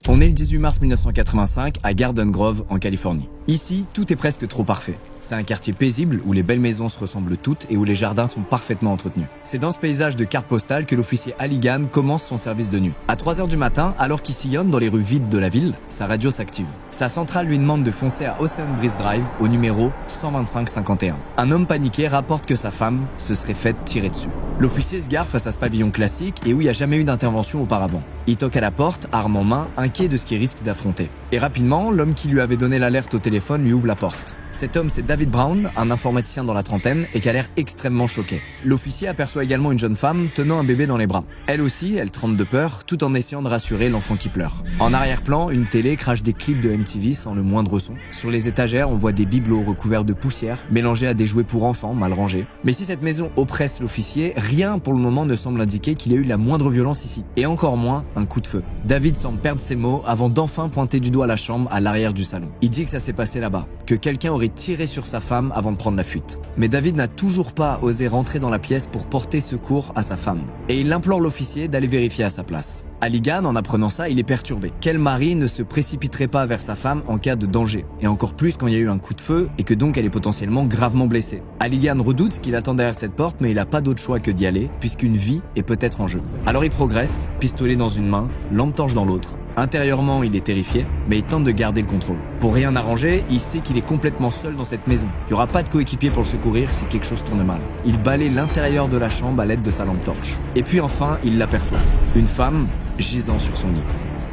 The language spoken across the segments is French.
On est le 18 mars 1985 à Garden Grove, en Californie. Ici, tout est presque trop parfait. C'est un quartier paisible où les belles maisons se ressemblent toutes et où les jardins sont parfaitement entretenus. C'est dans ce paysage de carte postale que l'officier Halligan commence son service de nuit. À 3h du matin, alors qu'il sillonne dans les rues vides de la ville, sa radio s'active. Sa centrale lui demande de foncer à Ocean Breeze Drive au numéro 12551. Un homme paniqué rapporte que sa femme se serait faite tirer dessus. L'officier se gare face à ce pavillon classique et où il n'y a jamais eu d'intervention auparavant. Il toque à la porte, arme en main, inquiet de ce qu'il risque d'affronter. Et rapidement, l'homme qui lui avait donné l'alerte au téléphone lui ouvre la porte. Cet homme, c'est David Brown, un informaticien dans la trentaine et qui a l'air extrêmement choqué. L'officier aperçoit également une jeune femme tenant un bébé dans les bras. Elle aussi, elle tremble de peur, tout en essayant de rassurer l'enfant qui pleure. En arrière-plan, une télé crache des clips de MTV sans le moindre son. Sur les étagères, on voit des bibelots recouverts de poussière, mélangés à des jouets pour enfants mal rangés. Mais si cette maison oppresse l'officier, rien pour le moment ne semble indiquer qu'il y a eu la moindre violence ici. Et encore moins, un coup de feu. David semble perdre ses mots avant d'enfin pointer du doigt la chambre à l'arrière du salon. Il dit que ça s'est passé là-bas, que quelqu'un aurait tiré sur sa femme avant de prendre la fuite. Mais David n'a toujours pas osé rentrer dans la pièce pour porter secours à sa femme. Et il implore l'officier d'aller vérifier à sa place. Halligan, en apprenant ça, il est perturbé. Quel mari ne se précipiterait pas vers sa femme en cas de danger? Et encore plus quand il y a eu un coup de feu et que donc elle est potentiellement gravement blessée. Halligan redoute ce qu'il attend derrière cette porte, mais il n'a pas d'autre choix que d'y aller, puisqu'une vie est peut-être en jeu. Alors il progresse, pistolet dans une main, lampe torche dans l'autre. Intérieurement, il est terrifié, mais il tente de garder le contrôle. Pour rien arranger, il sait qu'il est complètement seul dans cette maison. Il n'y aura pas de coéquipier pour le secourir si quelque chose tourne mal. Il balaie l'intérieur de la chambre à l'aide de sa lampe torche. Et puis enfin, il l'aperçoit. Une femme gisant sur son lit.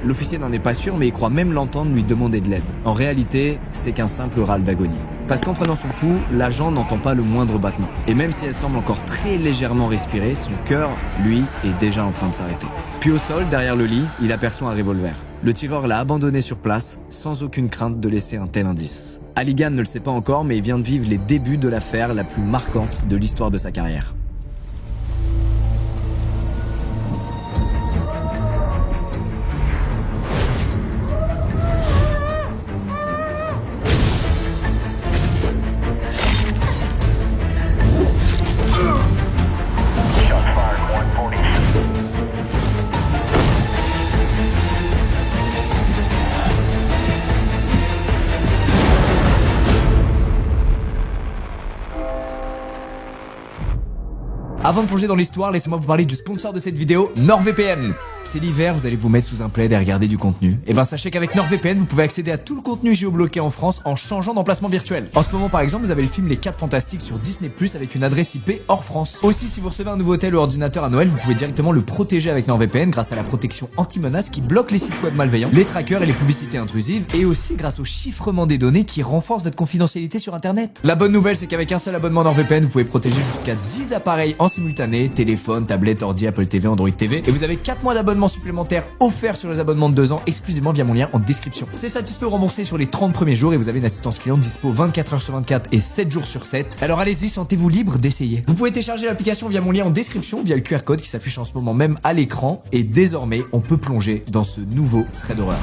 L'officier n'en est pas sûr, mais il croit même l'entendre lui demander de l'aide. En réalité, c'est qu'un simple râle d'agonie. Parce qu'en prenant son pouls, l'agent n'entend pas le moindre battement. Et même si elle semble encore très légèrement respirer, son cœur, lui, est déjà en train de s'arrêter. Puis au sol, derrière le lit, il aperçoit un revolver. Le tireur l'a abandonné sur place, sans aucune crainte de laisser un tel indice. Halligan ne le sait pas encore, mais il vient de vivre les débuts de l'affaire la plus marquante de l'histoire de sa carrière. Avant de plonger dans l'histoire, laissez-moi vous parler du sponsor de cette vidéo, NordVPN. C'est l'hiver, vous allez vous mettre sous un plaid et regarder du contenu. Et ben sachez qu'avec NordVPN, vous pouvez accéder à tout le contenu géobloqué en France en changeant d'emplacement virtuel. En ce moment par exemple, vous avez le film Les 4 Fantastiques sur Disney+ avec une adresse IP hors France. Aussi, si vous recevez un nouveau tel ou ordinateur à Noël, vous pouvez directement le protéger avec NordVPN grâce à la protection anti-menace qui bloque les sites web malveillants, les trackers et les publicités intrusives, et aussi grâce au chiffrement des données qui renforce votre confidentialité sur Internet. La bonne nouvelle, c'est qu'avec un seul abonnement NordVPN, vous pouvez protéger jusqu'à 10 appareils en simultané, téléphone, tablette, ordi, Apple TV, Android TV, et vous avez 4 mois d'abonnement supplémentaire offert sur les abonnements de 2 ans exclusivement via mon lien en description. C'est satisfait ou remboursé sur les 30 premiers jours et vous avez une assistance client dispo 24 heures sur 24 et 7 jours sur 7. Alors allez-y, sentez-vous libre d'essayer. Vous pouvez télécharger l'application via mon lien en description, via le QR code qui s'affiche en ce moment même à l'écran, et désormais on peut plonger dans ce nouveau thread d'horreur.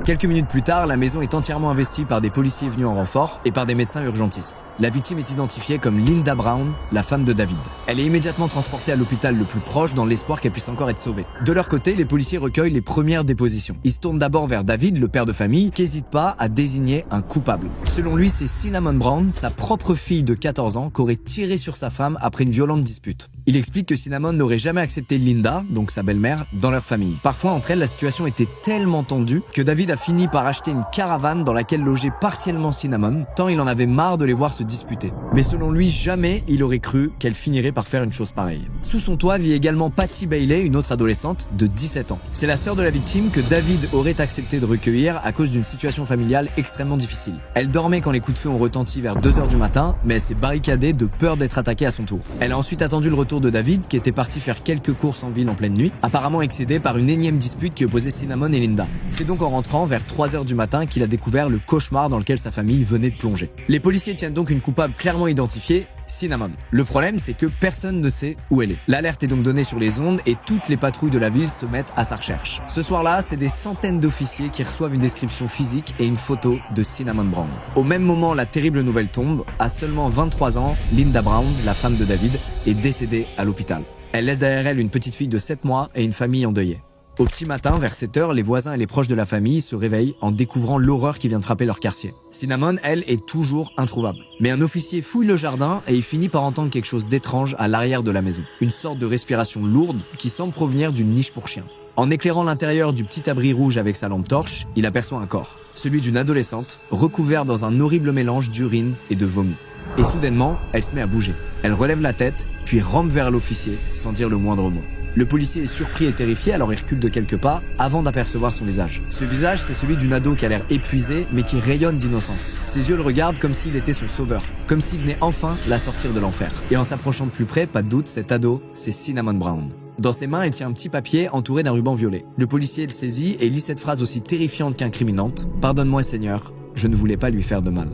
Quelques minutes plus tard, la maison est entièrement investie par des policiers venus en renfort et par des médecins urgentistes. La victime est identifiée comme Linda Brown, la femme de David. Elle est immédiatement transportée à l'hôpital le plus proche dans l'espoir qu'elle puisse encore être sauvée. De leur côté, les policiers recueillent les premières dépositions. Ils se tournent d'abord vers David, le père de famille, qui n'hésite pas à désigner un coupable. Selon lui, c'est Cinnamon Brown, sa propre fille de 14 ans, qui aurait tiré sur sa femme après une violente dispute. Il explique que Cinnamon n'aurait jamais accepté Linda, donc sa belle-mère, dans leur famille. Parfois, entre elles, la situation était tellement tendue que David a fini par acheter une caravane dans laquelle logeait partiellement Cinnamon, tant il en avait marre de les voir se disputer. Mais selon lui, jamais il aurait cru qu'elle finirait par faire une chose pareille. Sous son toit vit également Patty Bailey, une autre adolescente de 17 ans. C'est la sœur de la victime que David aurait accepté de recueillir à cause d'une situation familiale extrêmement difficile. Elle dormait quand les coups de feu ont retenti vers 2h du matin, mais elle s'est barricadée de peur d'être attaquée à son tour. Elle a ensuite attendu le retour de David, qui était parti faire quelques courses en ville en pleine nuit, apparemment excédé par une énième dispute qui opposait Cinnamon et Linda. C'est donc en rentrant vers 3h du matin qu'il a découvert le cauchemar dans lequel sa famille venait de plonger. Les policiers tiennent donc une coupable clairement identifiée, Cinnamon. Le problème, c'est que personne ne sait où elle est. L'alerte est donc donnée sur les ondes et toutes les patrouilles de la ville se mettent à sa recherche. Ce soir-là, c'est des centaines d'officiers qui reçoivent une description physique et une photo de Cinnamon Brown. Au même moment, la terrible nouvelle tombe. À seulement 23 ans, Linda Brown, la femme de David, est décédée à l'hôpital. Elle laisse derrière elle une petite fille de 7 mois et une famille endeuillée. Au petit matin, vers 7h, les voisins et les proches de la famille se réveillent en découvrant l'horreur qui vient de frapper leur quartier. Cinnamon, elle, est toujours introuvable. Mais un officier fouille le jardin et il finit par entendre quelque chose d'étrange à l'arrière de la maison. Une sorte de respiration lourde qui semble provenir d'une niche pour chien. En éclairant l'intérieur du petit abri rouge avec sa lampe torche, il aperçoit un corps. Celui d'une adolescente, recouvert dans un horrible mélange d'urine et de vomi. Et soudainement, elle se met à bouger. Elle relève la tête, puis rampe vers l'officier, sans dire le moindre mot. Le policier est surpris et terrifié, alors il recule de quelques pas avant d'apercevoir son visage. Ce visage, c'est celui d'une ado qui a l'air épuisée, mais qui rayonne d'innocence. Ses yeux le regardent comme s'il était son sauveur, comme s'il venait enfin la sortir de l'enfer. Et en s'approchant de plus près, pas de doute, cet ado, c'est Cinnamon Brown. Dans ses mains, elle tient un petit papier entouré d'un ruban violet. Le policier le saisit et lit cette phrase aussi terrifiante qu'incriminante. « Pardonne-moi, Seigneur, je ne voulais pas lui faire de mal. »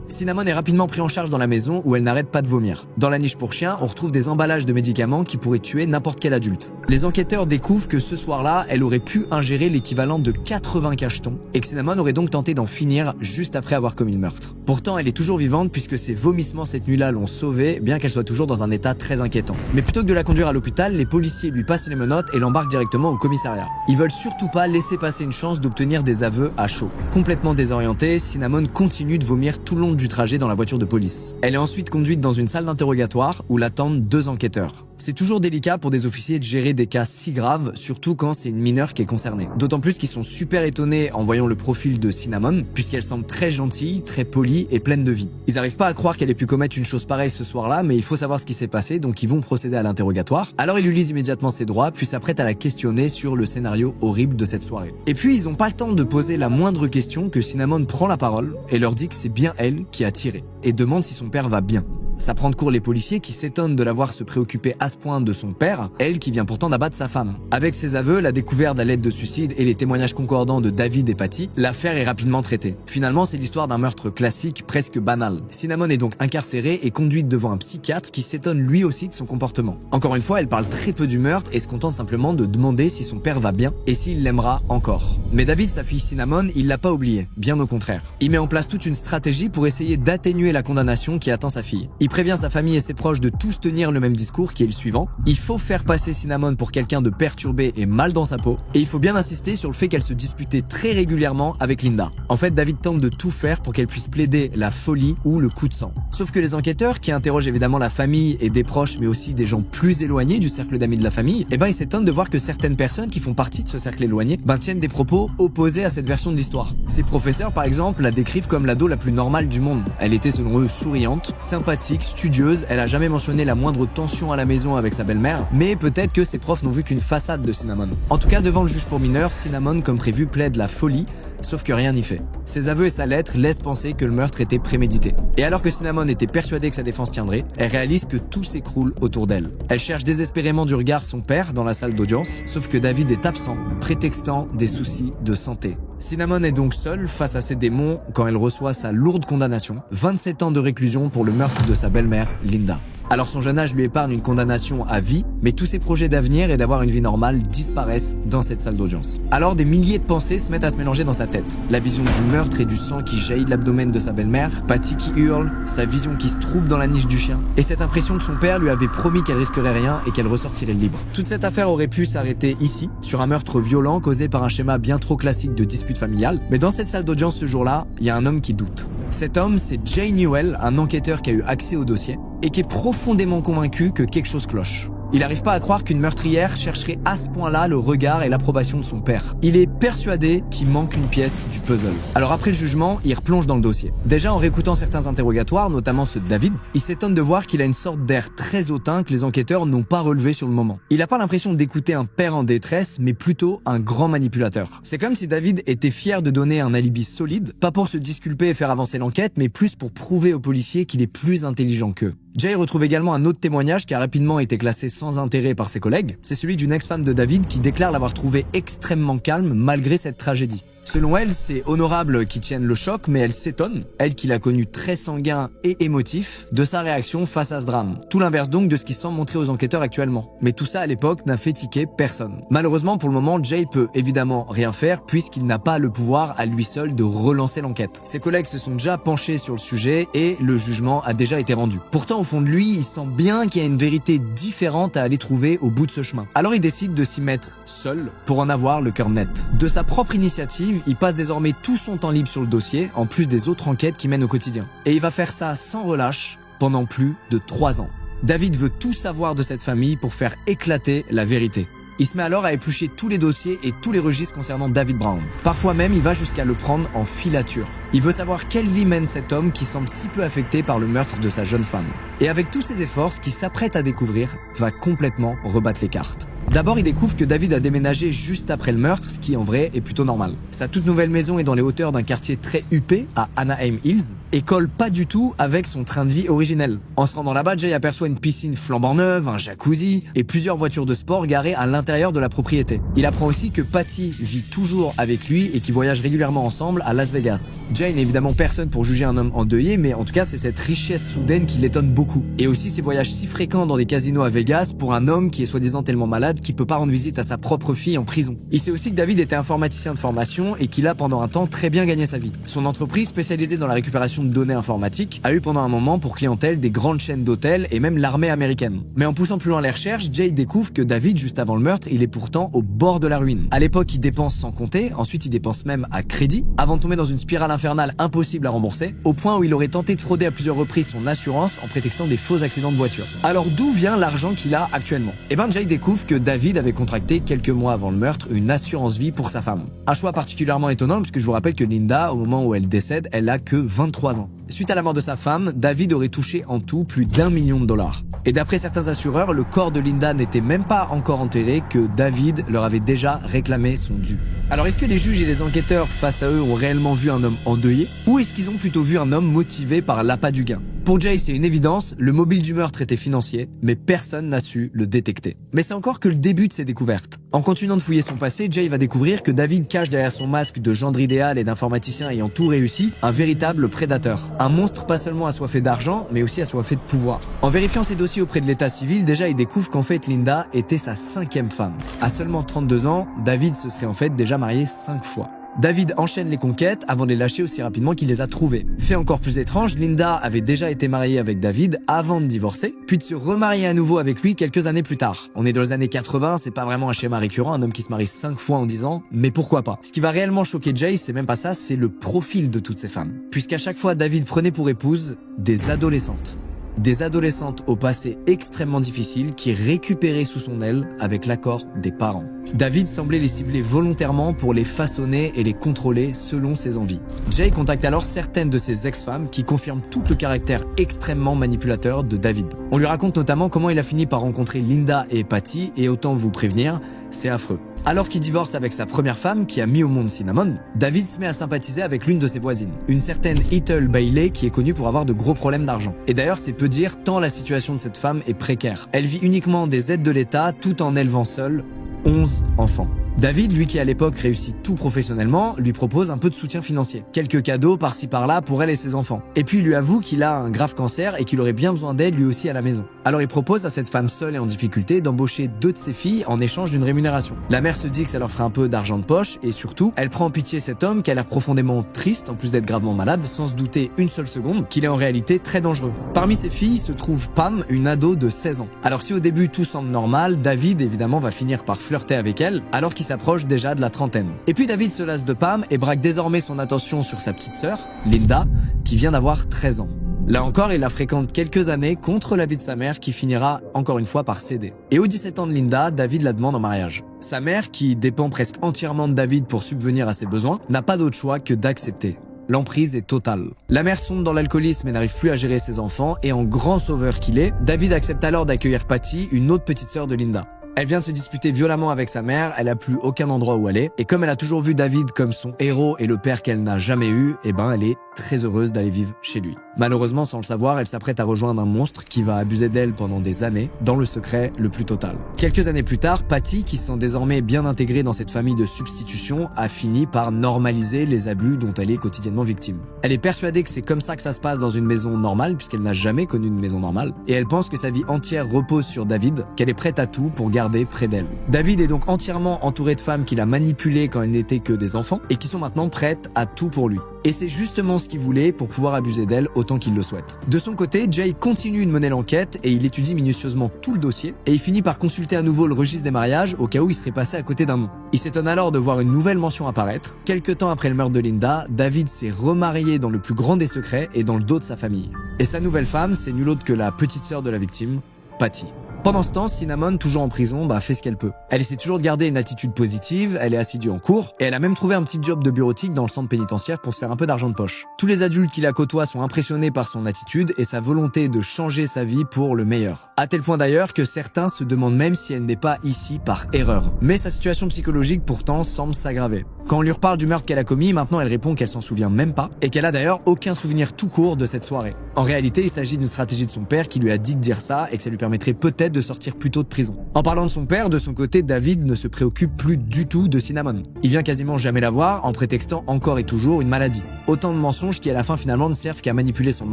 Cinnamon est rapidement pris en charge dans la maison où elle n'arrête pas de vomir. Dans la niche pour chiens, on retrouve des emballages de médicaments qui pourraient tuer n'importe quel adulte. Les enquêteurs découvrent que ce soir-là, elle aurait pu ingérer l'équivalent de 80 cachetons et que Cinnamon aurait donc tenté d'en finir juste après avoir commis le meurtre. Pourtant, elle est toujours vivante puisque ses vomissements cette nuit-là l'ont sauvée, bien qu'elle soit toujours dans un état très inquiétant. Mais plutôt que de la conduire à l'hôpital, les policiers lui passent les menottes et l'embarquent directement au commissariat. Ils veulent surtout pas laisser passer une chance d'obtenir des aveux à chaud. Complètement désorientée, Cinnamon continue de vomir tout le long du trajet dans la voiture de police. Elle est ensuite conduite dans une salle d'interrogatoire où l'attendent 2 enquêteurs. C'est toujours délicat pour des officiers de gérer des cas si graves, surtout quand c'est une mineure qui est concernée. D'autant plus qu'ils sont super étonnés en voyant le profil de Cinnamon, puisqu'elle semble très gentille, très polie et pleine de vie. Ils n'arrivent pas à croire qu'elle ait pu commettre une chose pareille ce soir-là, mais il faut savoir ce qui s'est passé, donc ils vont procéder à l'interrogatoire. Alors ils lui lisent immédiatement ses droits, puis s'apprêtent à la questionner sur le scénario horrible de cette soirée. Et puis ils n'ont pas le temps de poser la moindre question que Cinnamon prend la parole et leur dit que c'est bien elle qui a tiré, et demande si son père va bien. Ça prend de court les policiers qui s'étonnent de la voir se préoccuper à ce point de son père, elle qui vient pourtant d'abattre sa femme. Avec ses aveux, la découverte à l'aide de suicide et les témoignages concordants de David et Patty, l'affaire est rapidement traitée. Finalement, c'est l'histoire d'un meurtre classique, presque banal. Cinnamon est donc incarcérée et conduite devant un psychiatre qui s'étonne lui aussi de son comportement. Encore une fois, elle parle très peu du meurtre et se contente simplement de demander si son père va bien et s'il l'aimera encore. Mais David, sa fille Cinnamon, il l'a pas oublié, bien au contraire. Il met en place toute une stratégie pour essayer d'atténuer la condamnation qui attend sa fille. Il prévient sa famille et ses proches de tous tenir le même discours qui est le suivant. Il faut faire passer Cinnamon pour quelqu'un de perturbé et mal dans sa peau. Et il faut bien insister sur le fait qu'elle se disputait très régulièrement avec Linda. En fait, David tente de tout faire pour qu'elle puisse plaider la folie ou le coup de sang. Sauf que les enquêteurs, qui interrogent évidemment la famille et des proches, mais aussi des gens plus éloignés du cercle d'amis de la famille, ils s'étonnent de voir que certaines personnes qui font partie de ce cercle éloigné tiennent des propos opposés à cette version de l'histoire. Ces professeurs, par exemple, la décrivent comme l'ado la plus normale du monde. Elle était selon eux souriante, sympathique, studieuse, elle a jamais mentionné la moindre tension à la maison avec sa belle-mère, mais peut-être que ses profs n'ont vu qu'une façade de Cinnamon. En tout cas, devant le juge pour mineurs, Cinnamon, comme prévu, plaide la folie, sauf que rien n'y fait. Ses aveux et sa lettre laissent penser que le meurtre était prémédité. Et alors que Cinnamon était persuadée que sa défense tiendrait, elle réalise que tout s'écroule autour d'elle. Elle cherche désespérément du regard son père dans la salle d'audience, sauf que David est absent, prétextant des soucis de santé. Cinnamon est donc seule face à ses démons quand elle reçoit sa lourde condamnation, 27 ans de réclusion pour le meurtre de sa belle-mère, Linda. Alors son jeune âge lui épargne une condamnation à vie, mais tous ses projets d'avenir et d'avoir une vie normale disparaissent dans cette salle d'audience. Alors des milliers de pensées se mettent à se mélanger dans sa tête. La vision du meurtre et du sang qui jaillit de l'abdomen de sa belle-mère, Patty qui hurle, sa vision qui se trouble dans la niche du chien, et cette impression que son père lui avait promis qu'elle risquerait rien et qu'elle ressortirait libre. Toute cette affaire aurait pu s'arrêter ici, sur un meurtre violent causé par un schéma bien trop classique de dispute familiale, mais dans cette salle d'audience ce jour-là, il y a un homme qui doute. Cet homme, c'est Jay Newell, un enquêteur qui a eu accès au dossier et qui est profondément convaincu que quelque chose cloche. Il n'arrive pas à croire qu'une meurtrière chercherait à ce point-là le regard et l'approbation de son père. Il est persuadé qu'il manque une pièce du puzzle. Alors après le jugement, il replonge dans le dossier. Déjà en réécoutant certains interrogatoires, notamment ceux de David, il s'étonne de voir qu'il a une sorte d'air très hautain que les enquêteurs n'ont pas relevé sur le moment. Il n'a pas l'impression d'écouter un père en détresse, mais plutôt un grand manipulateur. C'est comme si David était fier de donner un alibi solide, pas pour se disculper et faire avancer l'enquête, mais plus pour prouver aux policiers qu'il est plus intelligent qu'eux. Jay retrouve également un autre témoignage qui a rapidement été classé sans intérêt par ses collègues. C'est celui d'une ex-femme de David qui déclare l'avoir trouvé extrêmement calme malgré cette tragédie. Selon elle, c'est honorable qu'il tienne le choc, mais elle s'étonne, elle qui l'a connu très sanguin et émotif, de sa réaction face à ce drame. Tout l'inverse donc de ce qui semble montrer aux enquêteurs actuellement. Mais tout ça à l'époque n'a fait tiquer personne. Malheureusement pour le moment, Jay peut évidemment rien faire puisqu'il n'a pas le pouvoir à lui seul de relancer l'enquête. Ses collègues se sont déjà penchés sur le sujet et le jugement a déjà été rendu. Pourtant au fond de lui, il sent bien qu'il y a une vérité différente à aller trouver au bout de ce chemin. Alors il décide de s'y mettre seul pour en avoir le cœur net. De sa propre initiative, il passe désormais tout son temps libre sur le dossier, en plus des autres enquêtes qu'il mène au quotidien. Et il va faire ça sans relâche pendant plus de 3 ans. David veut tout savoir de cette famille pour faire éclater la vérité. Il se met alors à éplucher tous les dossiers et tous les registres concernant David Brown. Parfois même, il va jusqu'à le prendre en filature. Il veut savoir quelle vie mène cet homme qui semble si peu affecté par le meurtre de sa jeune femme. Et avec tous ses efforts, ce qu'il s'apprête à découvrir va complètement rebattre les cartes. D'abord, il découvre que David a déménagé juste après le meurtre, ce qui en vrai est plutôt normal. Sa toute nouvelle maison est dans les hauteurs d'un quartier très huppé, à Anaheim Hills, et colle pas du tout avec son train de vie originel. En se rendant là-bas, Jay aperçoit une piscine flambant neuve, un jacuzzi, et plusieurs voitures de sport garées à l'intérieur de la propriété. Il apprend aussi que Patty vit toujours avec lui et qu'ils voyagent régulièrement ensemble à Las Vegas. Jay n'est évidemment personne pour juger un homme endeuillé, mais en tout cas, c'est cette richesse soudaine qui l'étonne beaucoup. Et aussi ces voyages si fréquents dans des casinos à Vegas pour un homme qui est soi-disant tellement malade qui peut pas rendre visite à sa propre fille en prison. Il sait aussi que David était informaticien de formation et qu'il a pendant un temps très bien gagné sa vie. Son entreprise spécialisée dans la récupération de données informatiques a eu pendant un moment pour clientèle des grandes chaînes d'hôtels et même l'armée américaine. Mais en poussant plus loin les recherches, Jay découvre que David, juste avant le meurtre, il est pourtant au bord de la ruine. À l'époque, il dépense sans compter, ensuite il dépense même à crédit, avant de tomber dans une spirale infernale impossible à rembourser, au point où il aurait tenté de frauder à plusieurs reprises son assurance en prétextant des faux accidents de voiture. Alors d'où vient l'argent qu'il a actuellement? Eh ben Jay découvre que David avait contracté quelques mois avant le meurtre une assurance vie pour sa femme. Un choix particulièrement étonnant puisque je vous rappelle que Linda, au moment où elle décède, elle a que 23 ans. Suite à la mort de sa femme, David aurait touché en tout plus d'1 million de dollars. Et d'après certains assureurs, le corps de Linda n'était même pas encore enterré que David leur avait déjà réclamé son dû. Alors est-ce que les juges et les enquêteurs face à eux ont réellement vu un homme endeuillé? Ou est-ce qu'ils ont plutôt vu un homme motivé par l'appât du gain? Pour Jay, c'est une évidence, le mobile du meurtre était financier, mais personne n'a su le détecter. Mais c'est encore que le début de ses découvertes. En continuant de fouiller son passé, Jay va découvrir que David cache derrière son masque de gendre idéal et d'informaticien ayant tout réussi, un véritable prédateur. Un monstre pas seulement assoiffé d'argent, mais aussi assoiffé de pouvoir. En vérifiant ses dossiers auprès de l'état civil, déjà il découvre qu'en fait Linda était sa 5e femme. À seulement 32 ans, David se serait en fait déjà marié 5 fois. David enchaîne les conquêtes avant de les lâcher aussi rapidement qu'il les a trouvées. Fait encore plus étrange, Linda avait déjà été mariée avec David avant de divorcer, puis de se remarier à nouveau avec lui quelques années plus tard. On est dans les années 80, c'est pas vraiment un schéma récurrent, un homme qui se marie 5 fois en 10 ans, mais pourquoi pas? Ce qui va réellement choquer Jay, c'est même pas ça, c'est le profil de toutes ces femmes. Puisqu'à chaque fois, David prenait pour épouse des adolescentes. Des adolescentes au passé extrêmement difficile qui récupéraient sous son aile avec l'accord des parents. David semblait les cibler volontairement pour les façonner et les contrôler selon ses envies. Jay contacte alors certaines de ses ex-femmes qui confirment tout le caractère extrêmement manipulateur de David. On lui raconte notamment comment il a fini par rencontrer Linda et Patty et autant vous prévenir, c'est affreux. Alors qu'il divorce avec sa première femme, qui a mis au monde Cinnamon, David se met à sympathiser avec l'une de ses voisines, une certaine Ethel Bailey qui est connue pour avoir de gros problèmes d'argent. Et d'ailleurs, c'est peu dire tant la situation de cette femme est précaire. Elle vit uniquement des aides de l'État tout en élevant seule 11 enfants. David, lui qui à l'époque réussit tout professionnellement, lui propose un peu de soutien financier. Quelques cadeaux par-ci par-là pour elle et ses enfants. Et puis il lui avoue qu'il a un grave cancer et qu'il aurait bien besoin d'aide lui aussi à la maison. Alors il propose à cette femme seule et en difficulté d'embaucher 2 de ses filles en échange d'une rémunération. La mère se dit que ça leur ferait un peu d'argent de poche et surtout, elle prend en pitié cet homme qui a l'air profondément triste en plus d'être gravement malade, sans se douter une seule seconde qu'il est en réalité très dangereux. Parmi ses filles se trouve Pam, une ado de 16 ans. Alors si au début tout semble normal, David évidemment va finir par flirter avec elle alors qu'il s'approche déjà de la trentaine. Et puis David se lasse de Pam et braque désormais son attention sur sa petite sœur, Linda, qui vient d'avoir 13 ans. Là encore, il la fréquente quelques années contre l'avis de sa mère qui finira encore une fois par céder. Et aux 17 ans de Linda, David la demande en mariage. Sa mère, qui dépend presque entièrement de David pour subvenir à ses besoins, n'a pas d'autre choix que d'accepter. L'emprise est totale. La mère sombre dans l'alcoolisme et n'arrive plus à gérer ses enfants et en grand sauveur qu'il est, David accepte alors d'accueillir Patty, une autre petite sœur de Linda. Elle vient de se disputer violemment avec sa mère, elle a plus aucun endroit où aller, et comme elle a toujours vu David comme son héros et le père qu'elle n'a jamais eu, eh ben elle est très heureuse d'aller vivre chez lui. Malheureusement, sans le savoir, elle s'apprête à rejoindre un monstre qui va abuser d'elle pendant des années, dans le secret le plus total. Quelques années plus tard, Patty, qui se sent désormais bien intégrée dans cette famille de substitution, a fini par normaliser les abus dont elle est quotidiennement victime. Elle est persuadée que c'est comme ça que ça se passe dans une maison normale, puisqu'elle n'a jamais connu une maison normale, et elle pense que sa vie entière repose sur David, qu'elle est prête à tout pour garder près d'elle. David est donc entièrement entouré de femmes qu'il a manipulées quand elles n'étaient que des enfants, et qui sont maintenant prêtes à tout pour lui. Et c'est justement ce qu'il voulait pour pouvoir abuser d'elle autant qu'il le souhaite. De son côté, Jay continue de mener l'enquête et il étudie minutieusement tout le dossier et il finit par consulter à nouveau le registre des mariages au cas où il serait passé à côté d'un nom. Il s'étonne alors de voir une nouvelle mention apparaître. Quelque temps après le meurtre de Linda, David s'est remarié dans le plus grand des secrets et dans le dos de sa famille. Et sa nouvelle femme, c'est nulle autre que la petite sœur de la victime, Patty. Pendant ce temps, Cinnamon, toujours en prison, fait ce qu'elle peut. Elle essaie toujours de garder une attitude positive, elle est assidue en cours, et elle a même trouvé un petit job de bureautique dans le centre pénitentiaire pour se faire un peu d'argent de poche. Tous les adultes qui la côtoient sont impressionnés par son attitude et sa volonté de changer sa vie pour le meilleur. À tel point d'ailleurs que certains se demandent même si elle n'est pas ici par erreur. Mais sa situation psychologique pourtant semble s'aggraver. Quand on lui reparle du meurtre qu'elle a commis, maintenant elle répond qu'elle s'en souvient même pas, et qu'elle a d'ailleurs aucun souvenir tout court de cette soirée. En réalité, il s'agit d'une stratégie de son père qui lui a dit de dire ça et que ça lui permettrait peut-être de sortir plus tôt de prison. En parlant de son père, de son côté, David ne se préoccupe plus du tout de Cinnamon. Il vient quasiment jamais la voir en prétextant encore et toujours une maladie. Autant de mensonges qui à la fin finalement ne servent qu'à manipuler son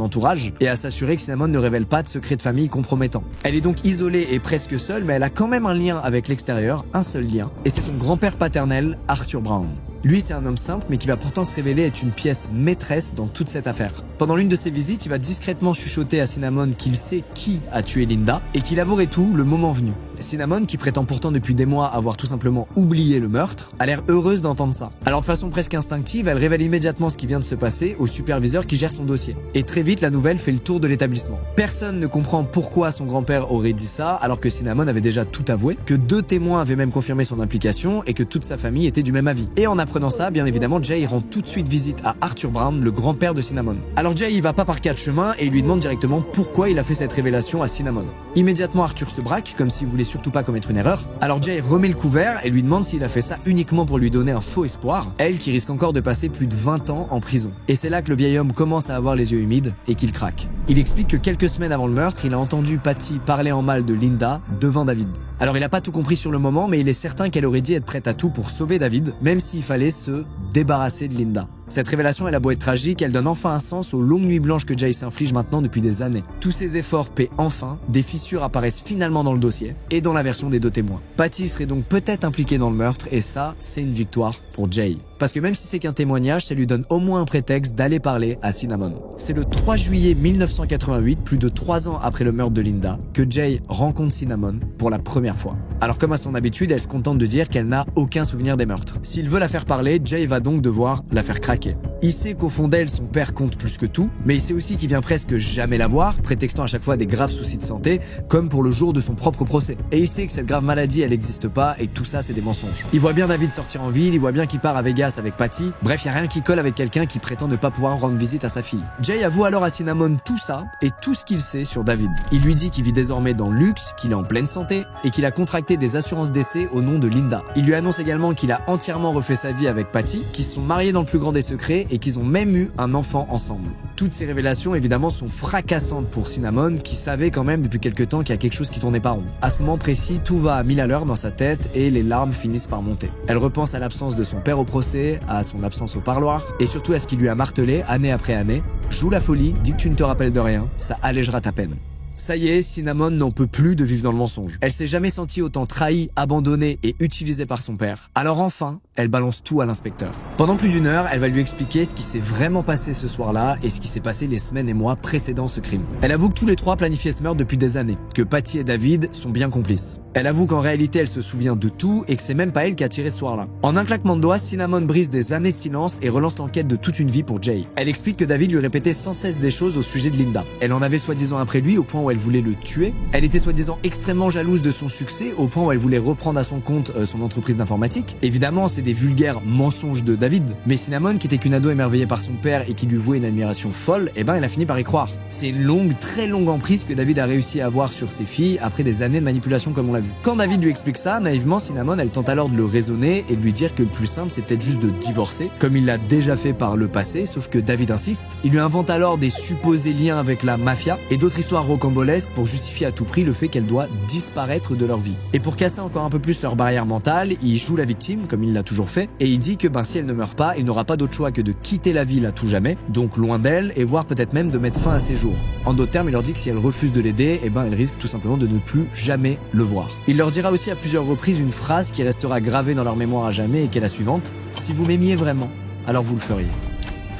entourage et à s'assurer que Cinnamon ne révèle pas de secrets de famille compromettants. Elle est donc isolée et presque seule, mais elle a quand même un lien avec l'extérieur, un seul lien, et c'est son grand-père paternel, Arthur Brown. Lui, c'est un homme simple, mais qui va pourtant se révéler être une pièce maîtresse dans toute cette affaire. Pendant l'une de ses visites, il va discrètement chuchoter à Cinnamon qu'il sait qui a tué Linda et qu'il avouerait tout le moment venu. Cinnamon, qui prétend pourtant depuis des mois avoir tout simplement oublié le meurtre, a l'air heureuse d'entendre ça. Alors de façon presque instinctive, elle révèle immédiatement ce qui vient de se passer au superviseur qui gère son dossier. Et très vite, la nouvelle fait le tour de l'établissement. Personne ne comprend pourquoi son grand-père aurait dit ça, alors que Cinnamon avait déjà tout avoué, que 2 témoins avaient même confirmé son implication et que toute sa famille était du même avis. Et en apprenant ça, bien évidemment, Jay rend tout de suite visite à Arthur Brown, le grand-père de Cinnamon. Alors Jay, il va pas par 4 chemins et il lui demande directement pourquoi il a fait cette révélation à Cinnamon. Immédiatement, Arthur se braque, comme s'il voulait surtout pas commettre une erreur. Alors Jay remet le couvert et lui demande s'il a fait ça uniquement pour lui donner un faux espoir, elle qui risque encore de passer plus de 20 ans en prison. Et c'est là que le vieil homme commence à avoir les yeux humides et qu'il craque. Il explique que quelques semaines avant le meurtre, il a entendu Patty parler en mal de Linda devant David. Alors il a pas tout compris sur le moment, mais il est certain qu'elle aurait dit être prête à tout pour sauver David, même s'il fallait se débarrasser de Linda. Cette révélation, elle a beau être tragique, elle donne enfin un sens aux longues nuits blanches que Jay s'inflige maintenant depuis des années. Tous ses efforts paient enfin, des fissures apparaissent finalement dans le dossier et dans la version des 2 témoins. Patty serait donc peut-être impliquée dans le meurtre et ça, c'est une victoire pour Jay. Parce que même si c'est qu'un témoignage, ça lui donne au moins un prétexte d'aller parler à Cinnamon. C'est le 3 juillet 1988, plus de 3 ans après le meurtre de Linda, que Jay rencontre Cinnamon pour la première fois. Alors comme à son habitude, elle se contente de dire qu'elle n'a aucun souvenir des meurtres. S'il veut la faire parler, Jay va donc devoir la faire craquer. Il sait qu'au fond d'elle, son père compte plus que tout, mais il sait aussi qu'il vient presque jamais la voir, prétextant à chaque fois des graves soucis de santé, comme pour le jour de son propre procès. Et il sait que cette grave maladie, elle n'existe pas, et tout ça, c'est des mensonges. Il voit bien David sortir en ville, il voit bien qu'il part à Vegas avec Patty, bref, il n'y a rien qui colle avec quelqu'un qui prétend ne pas pouvoir rendre visite à sa fille. Jay avoue alors à Cinnamon tout ça, et tout ce qu'il sait sur David. Il lui dit qu'il vit désormais dans le luxe, qu'il est en pleine santé, et qu'il a contracté des assurances décès au nom de Linda. Il lui annonce également qu'il a entièrement refait sa vie avec Patty, qu'ils se sont mariés dans le plus grand des secrets, et qu'ils ont même eu un enfant ensemble. Toutes ces révélations évidemment sont fracassantes pour Cinnamon qui savait quand même depuis quelque temps qu'il y a quelque chose qui tournait pas rond. À ce moment précis, tout va à 1000 à l'heure dans sa tête et les larmes finissent par monter. Elle repense à l'absence de son père au procès, à son absence au parloir et surtout à ce qui lui a martelé année après année. Joue la folie, dis que tu ne te rappelles de rien, ça allégera ta peine. Ça y est, Cinnamon n'en peut plus de vivre dans le mensonge. Elle s'est jamais sentie autant trahie, abandonnée et utilisée par son père. Alors enfin, elle balance tout à l'inspecteur. Pendant plus d'1 heure, elle va lui expliquer ce qui s'est vraiment passé ce soir-là et ce qui s'est passé les semaines et mois précédant ce crime. Elle avoue que tous les 3 planifiaient ce meurtre depuis des années, que Patty et David sont bien complices. Elle avoue qu'en réalité, elle se souvient de tout et que c'est même pas elle qui a tiré ce soir-là. En un claquement de doigts, Cinnamon brise des années de silence et relance l'enquête de toute une vie pour Jay. Elle explique que David lui répétait sans cesse des choses au sujet de Linda. Elle en avait soi-disant après lui au point où elle voulait le tuer. Elle était soi-disant extrêmement jalouse de son succès au point où elle voulait reprendre à son compte son entreprise d'informatique. Évidemment, c'est des vulgaires mensonges de David, mais Cinnamon, qui était qu'une ado émerveillée par son père et qui lui vouait une admiration folle, elle a fini par y croire. C'est une longue, très longue emprise que David a réussi à avoir sur ses filles après des années de manipulation comme on l'a vu. Quand David lui explique ça, naïvement, Cinnamon, elle tente alors de le raisonner et de lui dire que le plus simple, c'est peut-être juste de divorcer, comme il l'a déjà fait par le passé, sauf que David insiste. Il lui invente alors des supposés liens avec la mafia et d'autres histoires rocambolesques pour justifier à tout prix le fait qu'elle doit disparaître de leur vie. Et pour casser encore un peu plus leur barrière mentale, il joue la victime, comme il l'a toujours fait, et il dit que si elle ne meurt pas, il n'aura pas d'autre choix que de quitter la ville à tout jamais, donc loin d'elle, et voire peut-être même de mettre fin à ses jours. En d'autres termes, il leur dit que si elle refuse de l'aider, elle risque tout simplement de ne plus jamais le voir. Il leur dira aussi à plusieurs reprises une phrase qui restera gravée dans leur mémoire à jamais et qui est la suivante: si vous m'aimiez vraiment, alors vous le feriez.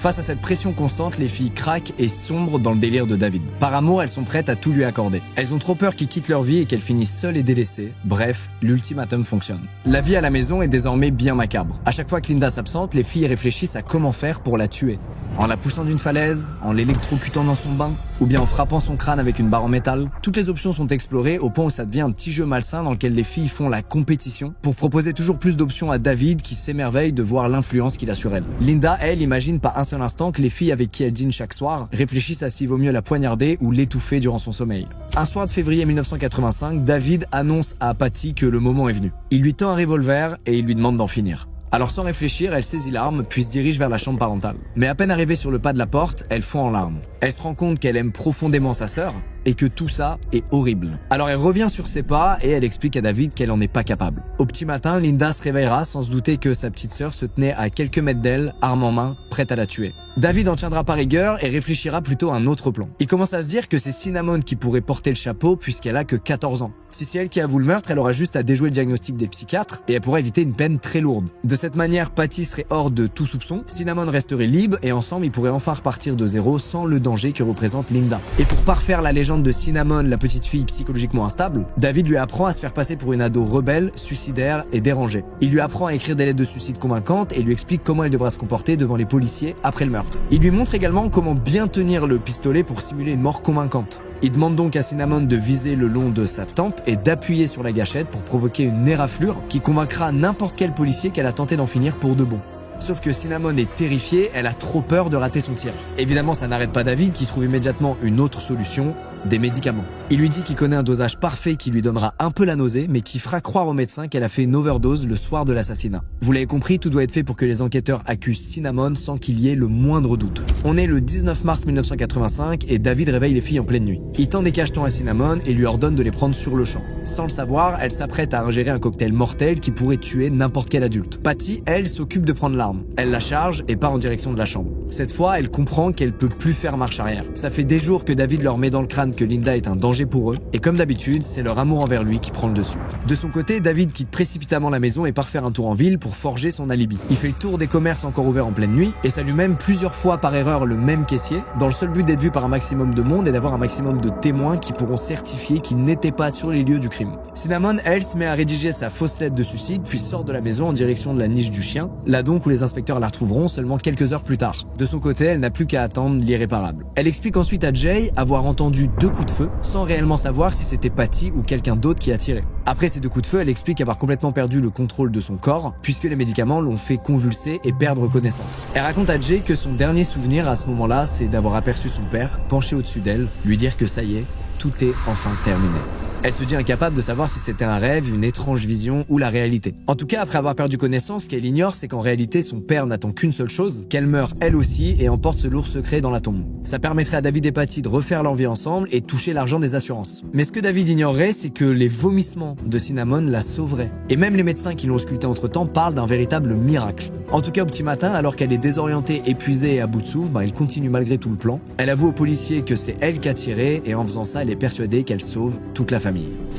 Face à cette pression constante, les filles craquent et sombrent dans le délire de David. Par amour, elles sont prêtes à tout lui accorder. Elles ont trop peur qu'il quitte leur vie et qu'elles finissent seules et délaissées. Bref, l'ultimatum fonctionne. La vie à la maison est désormais bien macabre. À chaque fois que Linda s'absente, les filles réfléchissent à comment faire pour la tuer. En la poussant d'une falaise, en l'électrocutant dans son bain, ou bien en frappant son crâne avec une barre en métal. Toutes les options sont explorées au point où ça devient un petit jeu malsain dans lequel les filles font la compétition pour proposer toujours plus d'options à David qui s'émerveille de voir l'influence qu'il a sur elle. Linda, elle, imagine pas un seul instant que les filles avec qui elle dîne chaque soir réfléchissent à s'il vaut mieux la poignarder ou l'étouffer durant son sommeil. Un soir de février 1985, David annonce à Patty que le moment est venu. Il lui tend un revolver et il lui demande d'en finir. Alors sans réfléchir, elle saisit l'arme, puis se dirige vers la chambre parentale. Mais à peine arrivée sur le pas de la porte, elle fond en larmes. Elle se rend compte qu'elle aime profondément sa sœur et que tout ça est horrible. Alors elle revient sur ses pas et elle explique à David qu'elle en est pas capable. Au petit matin, Linda se réveillera sans se douter que sa petite sœur se tenait à quelques mètres d'elle, arme en main, prête à la tuer. David en tiendra par rigueur et réfléchira plutôt à un autre plan. Il commence à se dire que c'est Cinnamon qui pourrait porter le chapeau puisqu'elle a que 14 ans. Si c'est elle qui avoue le meurtre, elle aura juste à déjouer le diagnostic des psychiatres et elle pourrait éviter une peine très lourde. De cette manière, Patty serait hors de tout soupçon, Cinnamon resterait libre et ensemble ils pourraient enfin repartir de zéro sans le danger que représente Linda. Et pour parfaire la légende de Cinnamon, la petite fille psychologiquement instable, David lui apprend à se faire passer pour une ado rebelle, suicidaire et dérangée. Il lui apprend à écrire des lettres de suicide convaincantes et lui explique comment elle devra se comporter devant les policiers après le meurtre. Il lui montre également comment bien tenir le pistolet pour simuler une mort convaincante. Il demande donc à Cinnamon de viser le long de sa tempe et d'appuyer sur la gâchette pour provoquer une éraflure qui convaincra n'importe quel policier qu'elle a tenté d'en finir pour de bon. Sauf que Cinnamon est terrifiée, elle a trop peur de rater son tir. Évidemment, ça n'arrête pas David qui trouve immédiatement une autre solution, des médicaments. Il lui dit qu'il connaît un dosage parfait qui lui donnera un peu la nausée, mais qui fera croire au médecin qu'elle a fait une overdose le soir de l'assassinat. Vous l'avez compris, tout doit être fait pour que les enquêteurs accusent Cinnamon sans qu'il y ait le moindre doute. On est le 19 mars 1985 et David réveille les filles en pleine nuit. Il tend des cachetons à Cinnamon et lui ordonne de les prendre sur le champ. Sans le savoir, elle s'apprête à ingérer un cocktail mortel qui pourrait tuer n'importe quel adulte. Patty, elle, s'occupe de prendre l'arme. Elle la charge et part en direction de la chambre. Cette fois, elle comprend qu'elle peut plus faire marche arrière. Ça fait des jours que David leur met dans le crâne que Linda est un danger pour eux, et comme d'habitude, c'est leur amour envers lui qui prend le dessus. De son côté, David quitte précipitamment la maison et part faire un tour en ville pour forger son alibi. Il fait le tour des commerces encore ouverts en pleine nuit et salue même plusieurs fois par erreur le même caissier, dans le seul but d'être vu par un maximum de monde et d'avoir un maximum de témoins qui pourront certifier qu'il n'était pas sur les lieux du crime. Cinnamon, elle, se met à rédiger sa fausse lettre de suicide, puis sort de la maison en direction de la niche du chien, là donc où les inspecteurs la retrouveront seulement quelques heures plus tard. De son côté, elle n'a plus qu'à attendre l'irréparable. Elle explique ensuite à Jay avoir entendu 2 coups de feu, sans réellement savoir si c'était Patty ou quelqu'un d'autre qui a tiré. Après ces 2 coups de feu, elle explique avoir complètement perdu le contrôle de son corps, puisque les médicaments l'ont fait convulser et perdre connaissance. Elle raconte à Jay que son dernier souvenir à ce moment-là, c'est d'avoir aperçu son père, penché au-dessus d'elle, lui dire que ça y est, tout est enfin terminé. Elle se dit incapable de savoir si c'était un rêve, une étrange vision ou la réalité. En tout cas, après avoir perdu connaissance, ce qu'elle ignore, c'est qu'en réalité, son père n'attend qu'une seule chose, qu'elle meure elle aussi et emporte ce lourd secret dans la tombe. Ça permettrait à David et Patty de refaire leur vie ensemble et toucher l'argent des assurances. Mais ce que David ignorait, c'est que les vomissements de Cinnamon la sauveraient. Et même les médecins qui l'ont auscultée entre-temps parlent d'un véritable miracle. En tout cas, au petit matin, alors qu'elle est désorientée, épuisée et à bout de souffle, elle continue malgré tout le plan. Elle avoue aux policiers que c'est elle qui a tiré et en faisant ça, elle est persuadée qu'elle sauve toute la famille.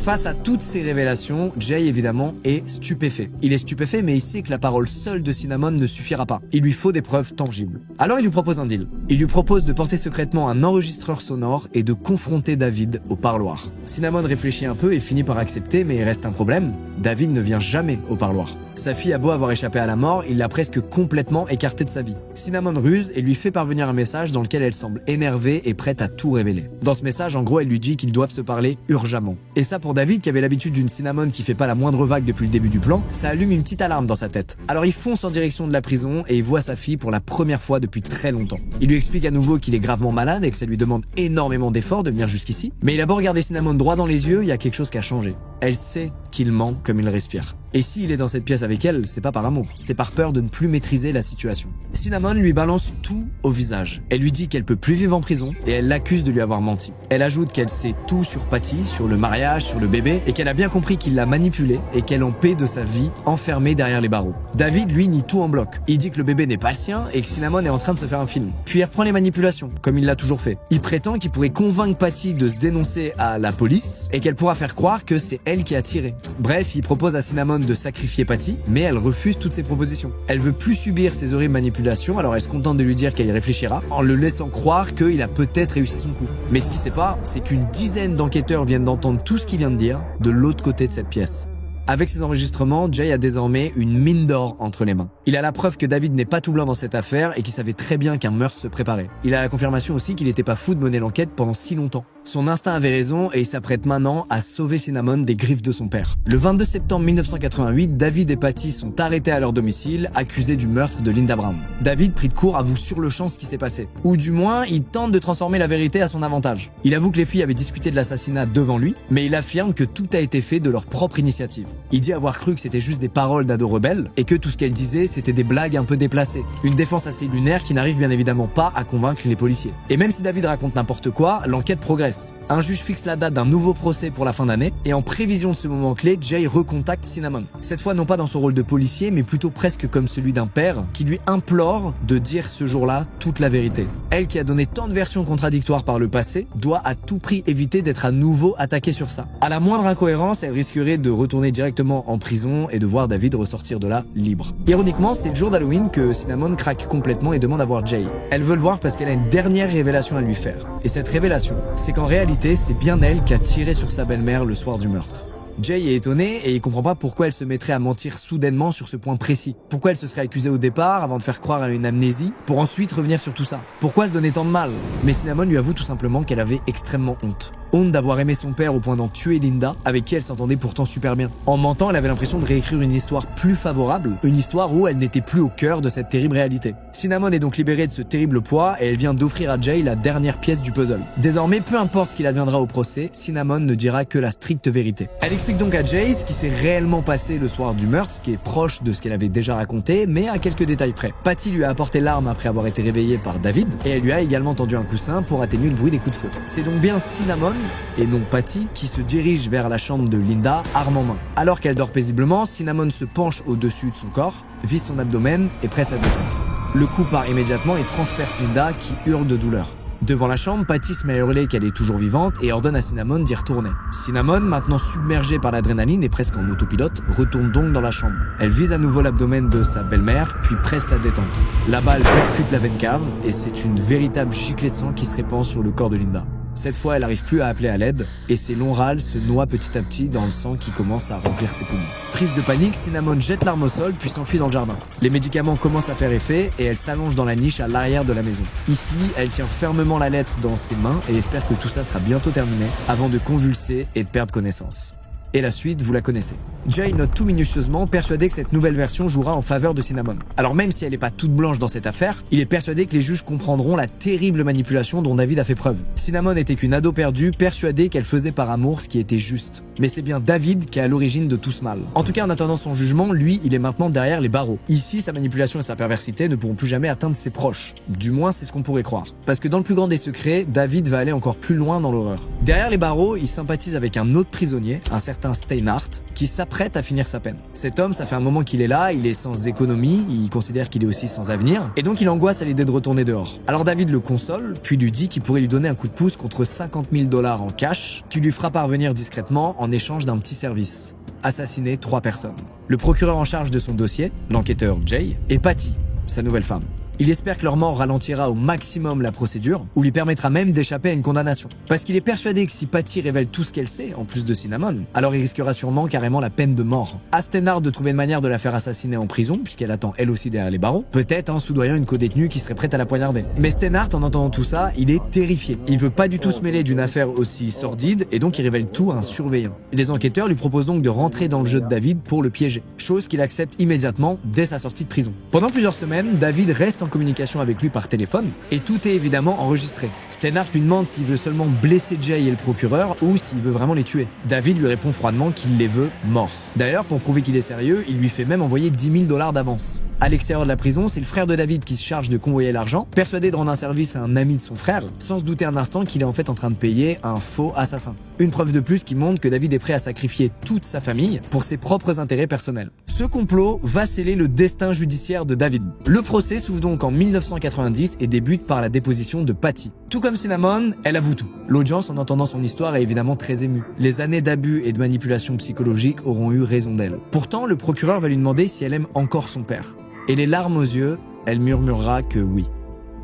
Face à toutes ces révélations, Jay évidemment est stupéfait. Il est stupéfait mais il sait que la parole seule de Cinnamon ne suffira pas. Il lui faut des preuves tangibles. Alors il lui propose un deal. Il lui propose de porter secrètement un enregistreur sonore et de confronter David au parloir. Cinnamon réfléchit un peu et finit par accepter mais il reste un problème. David ne vient jamais au parloir. Sa fille a beau avoir échappé à la mort, il l'a presque complètement écartée de sa vie. Cinnamon ruse et lui fait parvenir un message dans lequel elle semble énervée et prête à tout révéler. Dans ce message, en gros, elle lui dit qu'ils doivent se parler urgemment. Et ça, pour David, qui avait l'habitude d'une Cinnamon qui fait pas la moindre vague depuis le début du plan, ça allume une petite alarme dans sa tête. Alors il fonce en direction de la prison et il voit sa fille pour la première fois depuis très longtemps. Il lui explique à nouveau qu'il est gravement malade et que ça lui demande énormément d'efforts de venir jusqu'ici. Mais il a beau regarder Cinnamon droit dans les yeux, il y a quelque chose qui a changé. Elle sait qu'il ment comme il respire. Et s'il est dans cette pièce avec elle, c'est pas par amour, c'est par peur de ne plus maîtriser la situation. Cinnamon lui balance tout au visage. Elle lui dit qu'elle peut plus vivre en prison et elle l'accuse de lui avoir menti. Elle ajoute qu'elle sait tout sur Patty, sur le mariage, sur le bébé et qu'elle a bien compris qu'il l'a manipulée et qu'elle en paie de sa vie enfermée derrière les barreaux. David, lui, nie tout en bloc. Il dit que le bébé n'est pas le sien et que Cinnamon est en train de se faire un film. Puis il reprend les manipulations, comme il l'a toujours fait. Il prétend qu'il pourrait convaincre Patty de se dénoncer à la police et qu'elle pourra faire croire que c'est elle qui a tiré. Bref, il propose à Cinnamon de sacrifier Patty, mais elle refuse toutes ses propositions. Elle veut plus subir ses horribles manipulations, alors elle se contente de lui dire qu'elle y réfléchira, en le laissant croire qu'il a peut-être réussi son coup. Mais ce qui sait pas, c'est qu'une dizaine d'enquêteurs viennent d'entendre tout ce qu'il vient de dire de l'autre côté de cette pièce. Avec ces enregistrements, Jay a désormais une mine d'or entre les mains. Il a la preuve que David n'est pas tout blanc dans cette affaire et qu'il savait très bien qu'un meurtre se préparait. Il a la confirmation aussi qu'il n'était pas fou de mener l'enquête pendant si longtemps. Son instinct avait raison et il s'apprête maintenant à sauver Cinnamon des griffes de son père. Le 22 septembre 1988, David et Patty sont arrêtés à leur domicile, accusés du meurtre de Linda Brown. David pris de court avoue sur le champ ce qui s'est passé. Ou du moins, il tente de transformer la vérité à son avantage. Il avoue que les filles avaient discuté de l'assassinat devant lui, mais il affirme que tout a été fait de leur propre initiative. Il dit avoir cru que c'était juste des paroles d'ados rebelles et que tout ce qu'elle disait c'était des blagues un peu déplacées. Une défense assez lunaire qui n'arrive bien évidemment pas à convaincre les policiers. Et même si David raconte n'importe quoi, l'enquête progresse. Un juge fixe la date d'un nouveau procès pour la fin d'année et en prévision de ce moment clé, Jay recontacte Cinnamon. Cette fois non pas dans son rôle de policier mais plutôt presque comme celui d'un père qui lui implore de dire ce jour-là toute la vérité. Elle qui a donné tant de versions contradictoires par le passé doit à tout prix éviter d'être à nouveau attaquée sur ça. À la moindre incohérence, elle risquerait de retourner directement en prison et de voir David ressortir de là libre. Ironiquement, c'est le jour d'Halloween que Cinnamon craque complètement et demande à voir Jay. Elle veut le voir parce qu'elle a une dernière révélation à lui faire. Et cette révélation, c'est qu'en réalité, c'est bien elle qui a tiré sur sa belle-mère le soir du meurtre. Jay est étonné et il comprend pas pourquoi elle se mettrait à mentir soudainement sur ce point précis. Pourquoi elle se serait accusée au départ avant de faire croire à une amnésie pour ensuite revenir sur tout ça. Pourquoi se donner tant de mal? Mais Cinnamon lui avoue tout simplement qu'elle avait extrêmement honte. Honte d'avoir aimé son père au point d'en tuer Linda, avec qui elle s'entendait pourtant super bien. En mentant, elle avait l'impression de réécrire une histoire plus favorable, une histoire où elle n'était plus au cœur de cette terrible réalité. Cinnamon est donc libérée de ce terrible poids et elle vient d'offrir à Jay la dernière pièce du puzzle. Désormais, peu importe ce qu'il adviendra au procès, Cinnamon ne dira que la stricte vérité. Elle explique donc à Jay ce qui s'est réellement passé le soir du meurtre, ce qui est proche de ce qu'elle avait déjà raconté, mais à quelques détails près. Patty lui a apporté l'arme après avoir été réveillée par David et elle lui a également tendu un coussin pour atténuer le bruit des coups de feu. C'est donc bien Cinnamon et non Patty qui se dirige vers la chambre de Linda, arme en main. Alors qu'elle dort paisiblement, Cinnamon se penche au-dessus de son corps, vise son abdomen et presse la détente. Le coup part immédiatement et transperce Linda qui hurle de douleur. Devant la chambre, Patty se met à hurler qu'elle est toujours vivante et ordonne à Cinnamon d'y retourner. Cinnamon, maintenant submergée par l'adrénaline et presque en autopilote, retourne donc dans la chambre. Elle vise à nouveau l'abdomen de sa belle-mère, puis presse la détente. La balle percute la veine cave et c'est une véritable giclée de sang qui se répand sur le corps de Linda. Cette fois, elle n'arrive plus à appeler à l'aide et ses longs râles se noient petit à petit dans le sang qui commence à remplir ses poumons. Prise de panique, Cinnamon jette l'arme au sol puis s'enfuit dans le jardin. Les médicaments commencent à faire effet et elle s'allonge dans la niche à l'arrière de la maison. Ici, elle tient fermement la lettre dans ses mains et espère que tout ça sera bientôt terminé avant de convulser et de perdre connaissance. Et la suite, vous la connaissez. Jay note tout minutieusement, persuadé que cette nouvelle version jouera en faveur de Cinnamon. Alors même si elle n'est pas toute blanche dans cette affaire, il est persuadé que les juges comprendront la terrible manipulation dont David a fait preuve. Cinnamon n'était qu'une ado perdue, persuadée qu'elle faisait par amour ce qui était juste. Mais c'est bien David qui est à l'origine de tout ce mal. En tout cas, en attendant son jugement, lui, il est maintenant derrière les barreaux. Ici, sa manipulation et sa perversité ne pourront plus jamais atteindre ses proches. Du moins, c'est ce qu'on pourrait croire. Parce que dans le plus grand des secrets, David va aller encore plus loin dans l'horreur. Derrière les barreaux, il sympathise avec un autre prisonnier, un certain Steinhardt, qui s'apprête à finir sa peine. Cet homme, ça fait un moment qu'il est là, il est sans économie, il considère qu'il est aussi sans avenir, et donc il angoisse à l'idée de retourner dehors. Alors David le console, puis lui dit qu'il pourrait lui donner un coup de pouce contre 50 000 $ en cash, qu'il lui fera parvenir discrètement en échange d'un petit service. Assassiner 3 personnes. Le procureur en charge de son dossier, l'enquêteur Jay, et Patty, sa nouvelle femme. Il espère que leur mort ralentira au maximum la procédure, ou lui permettra même d'échapper à une condamnation. Parce qu'il est persuadé que si Patty révèle tout ce qu'elle sait, en plus de Cinnamon, alors il risquera sûrement carrément la peine de mort. À Steinhardt de trouver une manière de la faire assassiner en prison, puisqu'elle attend elle aussi derrière les barreaux, peut-être en soudoyant une codétenue qui serait prête à la poignarder. Mais Steinhardt, en entendant tout ça, il est terrifié. Il veut pas du tout se mêler d'une affaire aussi sordide, et donc il révèle tout à un surveillant. Les enquêteurs lui proposent donc de rentrer dans le jeu de David pour le piéger, chose qu'il accepte immédiatement dès sa sortie de prison. Pendant plusieurs semaines, David reste en communication avec lui par téléphone, et tout est évidemment enregistré. Steinhardt lui demande s'il veut seulement blesser Jay et le procureur, ou s'il veut vraiment les tuer. David lui répond froidement qu'il les veut morts. D'ailleurs, pour prouver qu'il est sérieux, il lui fait même envoyer 10 000 $ d'avance. À l'extérieur de la prison, c'est le frère de David qui se charge de convoyer l'argent, persuadé de rendre un service à un ami de son frère, sans se douter un instant qu'il est en fait en train de payer un faux assassin. Une preuve de plus qui montre que David est prêt à sacrifier toute sa famille pour ses propres intérêts personnels. Ce complot va sceller le destin judiciaire de David. Le procès s'ouvre donc en 1990 et débute par la déposition de Patty. Tout comme Cinnamon, elle avoue tout. L'audience, en entendant son histoire, est évidemment très émue. Les années d'abus et de manipulation psychologique auront eu raison d'elle. Pourtant, le procureur va lui demander si elle aime encore son père. Et les larmes aux yeux, elle murmurera que oui.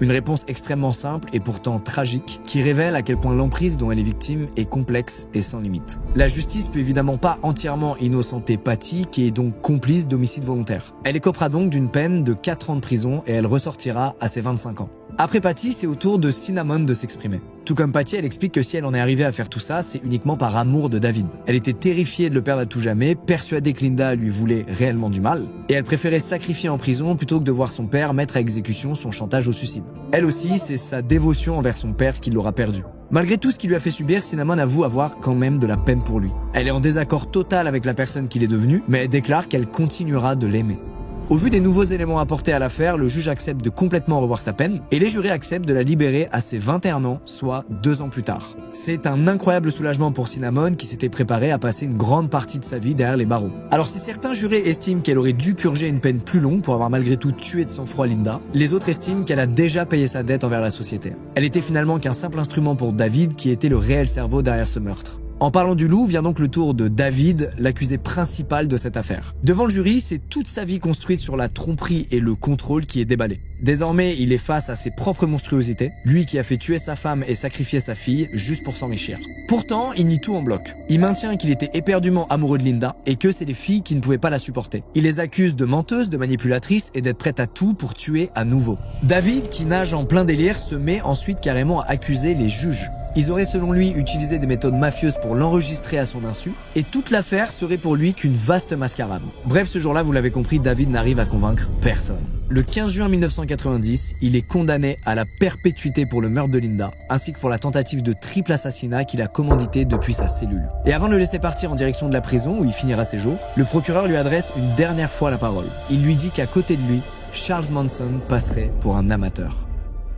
Une réponse extrêmement simple et pourtant tragique, qui révèle à quel point l'emprise dont elle est victime est complexe et sans limite. La justice peut évidemment pas entièrement innocenter Patty, qui est donc complice d'homicide volontaire. Elle écopera donc d'une peine de 4 ans de prison et elle ressortira à ses 25 ans. Après Patty, c'est au tour de Cinnamon de s'exprimer. Tout comme Patty, elle explique que si elle en est arrivée à faire tout ça, c'est uniquement par amour de David. Elle était terrifiée de le perdre à tout jamais, persuadée que Linda lui voulait réellement du mal, et elle préférait se sacrifier en prison plutôt que de voir son père mettre à exécution son chantage au suicide. Elle aussi, c'est sa dévotion envers son père qui l'aura perdu. Malgré tout ce qu'il lui a fait subir, Cinnamon avoue avoir quand même de la peine pour lui. Elle est en désaccord total avec la personne qu'il est devenu, mais elle déclare qu'elle continuera de l'aimer. Au vu des nouveaux éléments apportés à l'affaire, le juge accepte de complètement revoir sa peine et les jurés acceptent de la libérer à ses 21 ans, soit 2 ans plus tard. C'est un incroyable soulagement pour Cinnamon qui s'était préparée à passer une grande partie de sa vie derrière les barreaux. Alors si certains jurés estiment qu'elle aurait dû purger une peine plus longue pour avoir malgré tout tué de sang-froid Linda, les autres estiment qu'elle a déjà payé sa dette envers la société. Elle était finalement qu'un simple instrument pour David qui était le réel cerveau derrière ce meurtre. En parlant du loup, vient donc le tour de David, l'accusé principal de cette affaire. Devant le jury, c'est toute sa vie construite sur la tromperie et le contrôle qui est déballé. Désormais, il est face à ses propres monstruosités, lui qui a fait tuer sa femme et sacrifier sa fille juste pour s'enrichir. Pourtant, il nie tout en bloc. Il maintient qu'il était éperdument amoureux de Linda et que c'est les filles qui ne pouvaient pas la supporter. Il les accuse de menteuses, de manipulatrices et d'être prête à tout pour tuer à nouveau. David, qui nage en plein délire, se met ensuite carrément à accuser les juges. Ils auraient selon lui utilisé des méthodes mafieuses pour l'enregistrer à son insu, et toute l'affaire serait pour lui qu'une vaste mascarade. Bref, ce jour-là, vous l'avez compris, David n'arrive à convaincre personne. Le 15 juin 1990, il est condamné à la perpétuité pour le meurtre de Linda, ainsi que pour la tentative de triple assassinat qu'il a commandité depuis sa cellule. Et avant de le laisser partir en direction de la prison, où il finira ses jours, le procureur lui adresse une dernière fois la parole. Il lui dit qu'à côté de lui, Charles Manson passerait pour un amateur.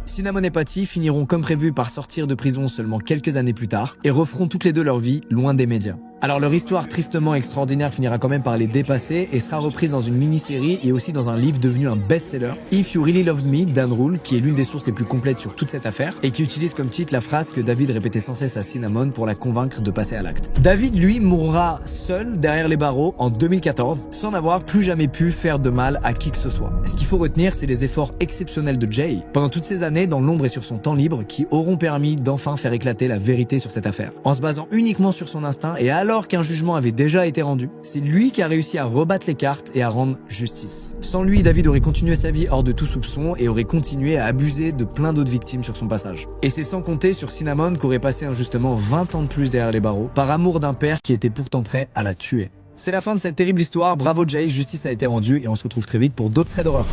Cinnamon et Patty finiront comme prévu par sortir de prison seulement quelques années plus tard et referont toutes les deux leur vie loin des médias. Alors leur histoire tristement extraordinaire finira quand même par les dépasser et sera reprise dans une mini-série et aussi dans un livre devenu un best-seller, If You Really Loved Me, d'Ann Rule, qui est l'une des sources les plus complètes sur toute cette affaire et qui utilise comme titre la phrase que David répétait sans cesse à Cinnamon pour la convaincre de passer à l'acte. David, lui, mourra seul derrière les barreaux en 2014 sans n'avoir plus jamais pu faire de mal à qui que ce soit. Ce qu'il faut retenir, c'est les efforts exceptionnels de Jay pendant toutes ces années dans l'ombre et sur son temps libre qui auront permis d'enfin faire éclater la vérité sur cette affaire. En se basant uniquement sur son instinct et alors qu'un jugement avait déjà été rendu, c'est lui qui a réussi à rebattre les cartes et à rendre justice. Sans lui, David aurait continué sa vie hors de tout soupçon et aurait continué à abuser de plein d'autres victimes sur son passage. Et c'est sans compter sur Cinnamon qui aurait passé injustement 20 ans de plus derrière les barreaux, par amour d'un père qui était pourtant prêt à la tuer. C'est la fin de cette terrible histoire, bravo Jay, justice a été rendue et on se retrouve très vite pour d'autres threads d'horreur.